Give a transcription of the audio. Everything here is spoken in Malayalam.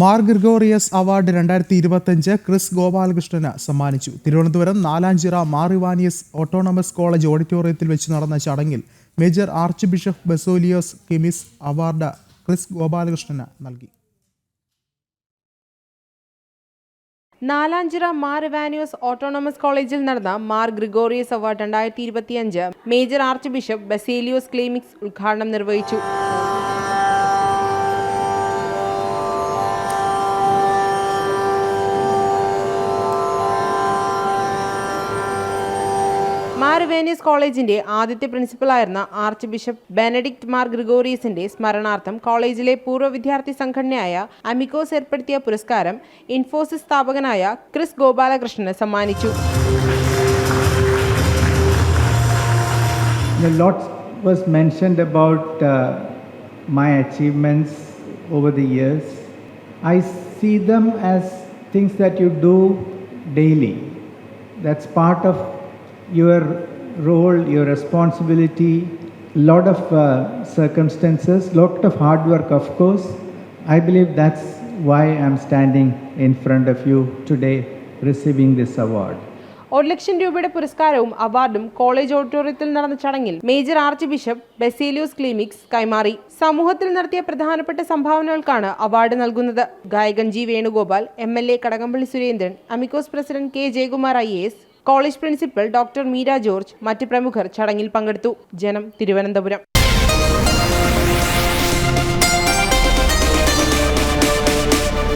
മാർ ഗ്രിഗോറിയസ് അവാർഡ് 2025 ക്രിസ് ഗോപാലകൃഷ്ണന് സമ്മാനിച്ചു. തിരുവനന്തപുരം നാലാഞ്ചിറ മാർ ഇവാനിയസ് ഓട്ടോണമസ് കോളേജ് ഓഡിറ്റോറിയത്തിൽ വെച്ച് നടന്ന ചടങ്ങിൽ major archbishop Baselios Cleemis award Chris ഗോപാലകൃഷ്ണന് നൽകി. നാലാഞ്ചിറ മാർ ഇവാനിയോസ് ഓട്ടോണമസ് കോളേജിൽ നടന്ന Mar Gregorios award 2025 major archbishop Baselios Cleemis ഉദ്ഘാടനം നിർവഹിച്ചു. മാർ ഇവാനിയസ് കോളേജിന്റെ ആദ്യത്തെ പ്രിൻസിപ്പലായിരുന്ന ആർച്ച് ബിഷപ്പ് ബെനഡിക്ട് മാർ ഗ്രിഗോറിയസിന്റെ സ്മരണാർത്ഥം കോളേജിലെ പൂർവ്വ വിദ്യാർത്ഥി സംഘടനയായ അമിക്കോസ് ഏർപ്പെടുത്തിയ പുരസ്കാരം ഇൻഫോസിസ് സ്ഥാപകനായ ക്രിസ് ഗോപാലകൃഷ്ണന് സമ്മാനിച്ചു. A lot was mentioned about my achievements over the years. I see them as things that you do daily. That's part of your role, your responsibility, lot of circumstances, lot of hard work, of course. I believe that's why I'm standing in front of you today receiving this award. 1 ലക്ഷം രൂപയുടെ പുരസ്കാരവും അവാർഡും കോളേജ് ഓഡിറ്റോറിയത്തിൽ നടന്ന ചടങ്ങിൽ major archbishop Baselios Cleemis കൈമാറി. സമൂഹത്തിൽ നടത്തിയ പ്രധാനപ്പെട്ട സംഭാവനകൾക്കാണ് അവാർഡ് നൽകുന്നത്. ഗായകൻ G Venugopal, MLA Kadakampally Surendran, Amicos president K Jayakumar IAS, college principal doctor Meera George, മറ്റ് പ്രമുഖർ ചടങ്ങിൽ പങ്കെടുത്തു. ജനം, തിരുവനന്തപുരം.